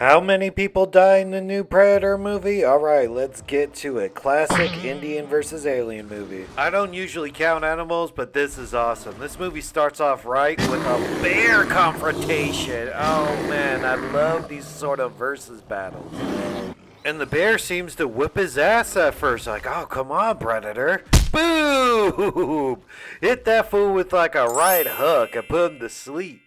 How many people die in the new Predator movie? Alright, let's get to it. Classic Indian versus Alien movie. I don't usually count animals, but this is awesome. This movie starts off right with a bear confrontation. Oh man, I love these sort of versus battles. And the bear seems to whip his ass at first, like, oh, come on, Predator. Boom! Hit that fool with like a right hook and put him to sleep.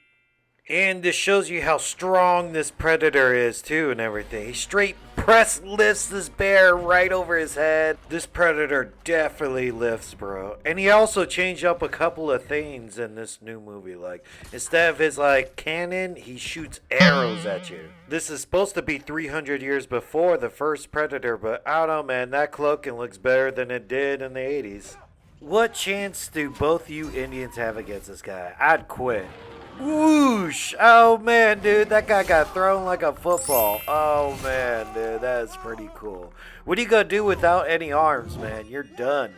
And this shows you how strong this Predator is, too, and everything. He straight press lifts this bear right over his head. This Predator definitely lifts, bro. And he also changed up a couple of things in this new movie. Like, instead of his, like, cannon, he shoots arrows at you. This is supposed to be 300 years before the first Predator, but I don't know, man. That cloaking looks better than it did in the 80s. What chance do both you Indians have against this guy? I'd quit. Whoosh! Oh man, dude, that guy got thrown like a football. Oh man, dude, that is pretty cool. What are you gonna do without any arms, man? You're done.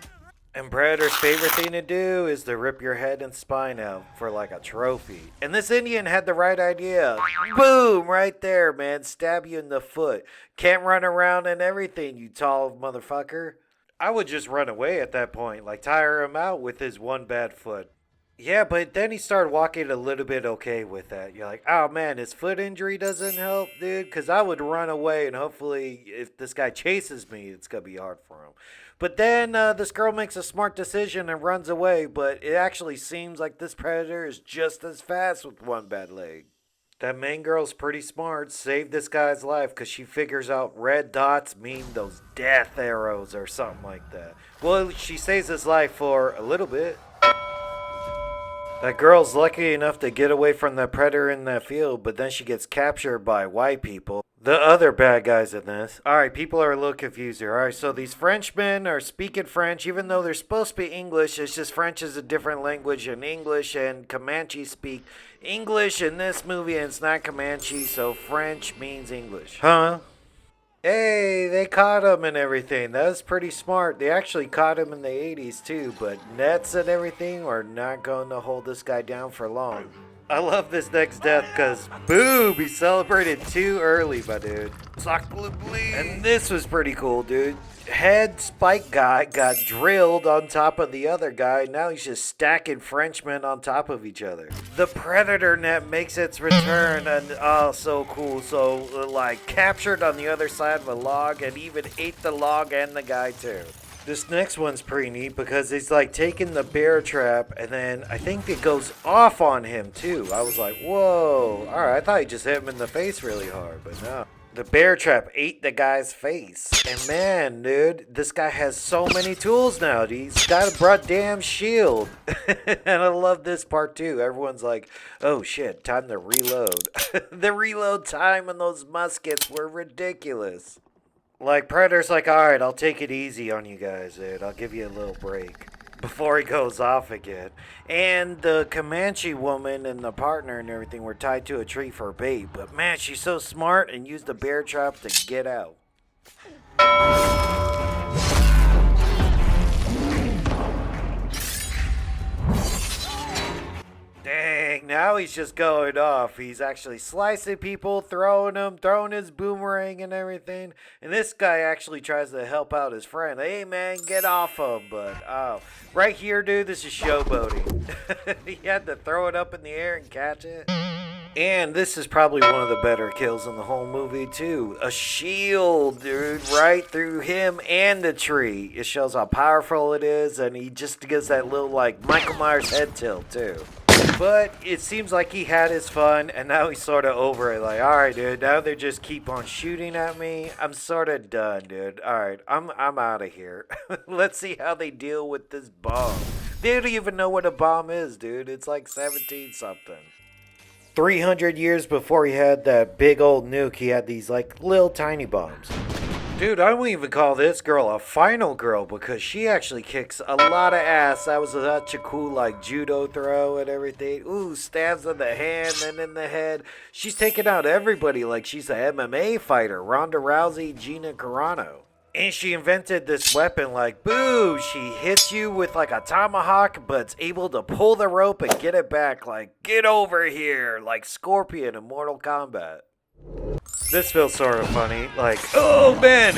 And Predator's favorite thing to do is to rip your head and spine out for like a trophy. And this Indian had the right idea. Boom! Right there, man. Stab you in the foot. Can't run around and everything, you tall motherfucker. I would just run away at that point, like tire him out with his one bad foot. Yeah, but then he started walking a little bit okay with that. You're like, oh man, his foot injury doesn't help, dude. Because I would run away and hopefully if this guy chases me, it's going to be hard for him. But then this girl makes a smart decision and runs away. But it actually seems like this Predator is just as fast with one bad leg. That main girl's pretty smart. Saved this guy's life because she figures out red dots mean those death arrows or something like that. Well, she saves his life for a little bit. That girl's lucky enough to get away from the Predator in that field, but then she gets captured by white people. The other bad guys in this. Alright, people are a little confused here. Alright, so these Frenchmen are speaking French, even though they're supposed to be English. It's just French is a different language than English, and Comanche speak English in this movie, and it's not Comanche, so French means English. Huh? Hey, they caught him and everything. That was pretty smart. They actually caught him in the 80s too, but nets and everything are not going to hold this guy down for long. I love this next death because, boom, he celebrated too early, my dude. And this was pretty cool, dude. Head spike guy got drilled on top of the other guy. Now he's just stacking Frenchmen on top of each other. The Predator net makes its return, and oh, so cool. So, like, captured on the other side of a log and even ate the log and the guy, too. This next one's pretty neat because he's like taking the bear trap and then I think it goes off on him, too. I was like, whoa. All right, I thought he just hit him in the face really hard, but no. The bear trap ate the guy's face. And man, dude, this guy has so many tools now. He's got a damn shield. And I love this part too. Everyone's like, oh shit, time to reload. The reload time on those muskets were ridiculous. Like, Predator's like, alright, I'll take it easy on you guys, dude. I'll give you a little break. Before he goes off again. And the Comanche woman and the partner and everything were tied to a tree for bait. But man, she's so smart and used the bear trap to get out. Dang, now he's just going off. He's actually slicing people, throwing them, throwing his boomerang and everything. And this guy actually tries to help out his friend. Hey, man, get off him. But, oh, right here, dude, this is showboating. He had to throw it up in the air and catch it. And this is probably one of the better kills in the whole movie, too. A shield, dude, right through him and the tree. It shows how powerful it is, and he just gives that little, like, Michael Myers head tilt, too. But it seems like he had his fun, and now he's sort of over it. Like, alright, dude, now they just keep on shooting at me. I'm sort of done, dude. Alright, I'm out of here. Let's see how they deal with this bomb. They don't even know what a bomb is, dude. It's like 17-something. 300 years before he had that big old nuke, he had these, like, little tiny bombs. Dude, I wouldn't even call this girl a final girl because she actually kicks a lot of ass. That was such a cool, like, judo throw and everything. Ooh, stabs in the hand and in the head. She's taking out everybody like she's a MMA fighter. Ronda Rousey, Gina Carano. And she invented this weapon like, boo, she hits you with like a tomahawk, but it's able to pull the rope and get it back like, get over here, like Scorpion in Mortal Kombat. This feels sort of funny. Like, oh man,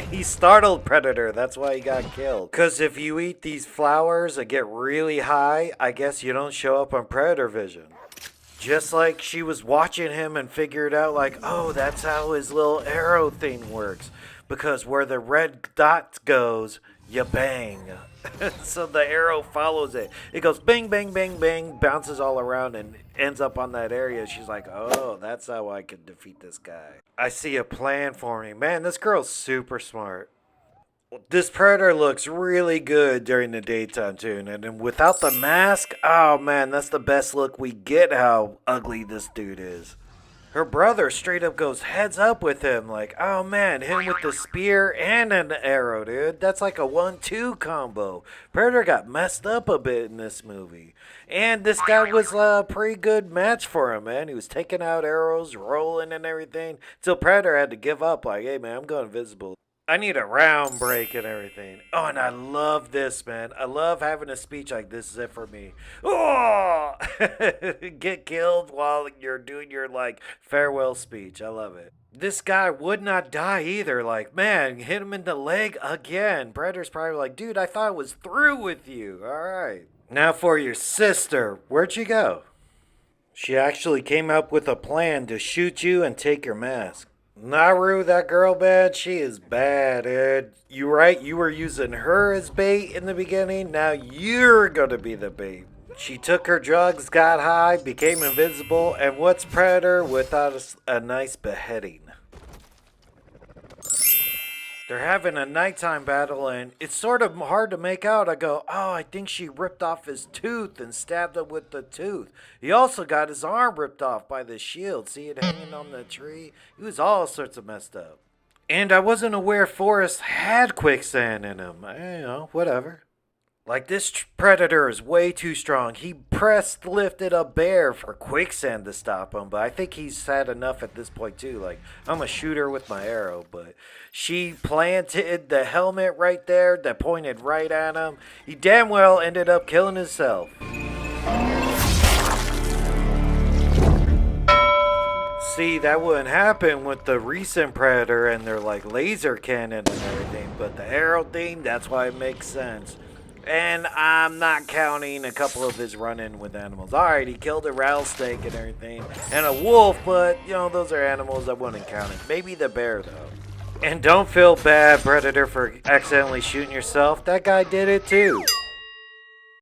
he startled Predator. That's why he got killed. Because if you eat these flowers and get really high, I guess you don't show up on Predator vision. Just like she was watching him and figured out, like, oh, that's how his little arrow thing works. Because where the red dot goes, you bang. So the arrow follows it. It goes bang, bang, bang, bang, bounces all around and ends up on that area. She's like, oh, that's how I can defeat this guy. I see a plan for me. Man, this girl's super smart. This Predator looks really good during the daytime too. And then without the mask, oh man, that's the best look we get how ugly this dude is. Her brother straight up goes heads up with him. Like, oh man, him with the spear and an arrow, dude. That's like a 1-2 combo. Predator got messed up a bit in this movie. And this guy was a pretty good match for him, man. He was taking out arrows, rolling and everything. Till Predator had to give up. Like, hey man, I'm going invisible. I need a round break and everything. Oh, and I love this, man. I love having a speech like, this is it for me. Oh! Get killed while you're doing your, like, farewell speech. I love it. This guy would not die either. Like, man, hit him in the leg again. Predator's probably like, dude, I thought I was through with you. All right. Now for your sister. Where'd she go? She actually came up with a plan to shoot you and take your mask. Naru, that girl, bad. She is bad, dude. You right? You were using her as bait in the beginning. Now you're gonna be the bait. She took her drugs, got high, became invisible, and what's Predator without a nice beheading? They're having a nighttime battle, and it's sort of hard to make out. I go, oh, I think she ripped off his tooth and stabbed him with the tooth. He also got his arm ripped off by the shield. See it hanging on the tree? He was all sorts of messed up. And I wasn't aware FORREST had quicksand in him. Whatever. Like, this Predator is way too strong. He lifted a bear for quicksand to stop him, but I think he's had enough at this point too. Like, I'm a shooter with my arrow, but she planted the helmet right there that pointed right at him. He damn well ended up killing himself. See, that wouldn't happen with the recent Predator and their, like, laser cannon and everything, but the arrow thing, that's why it makes sense. And I'm not counting a couple of his run-in with animals. Alright, he killed a rattlesnake and everything. And a wolf, but, those are animals I wouldn't count it. Maybe the bear, though. And don't feel bad, Predator, for accidentally shooting yourself. That guy did it, too.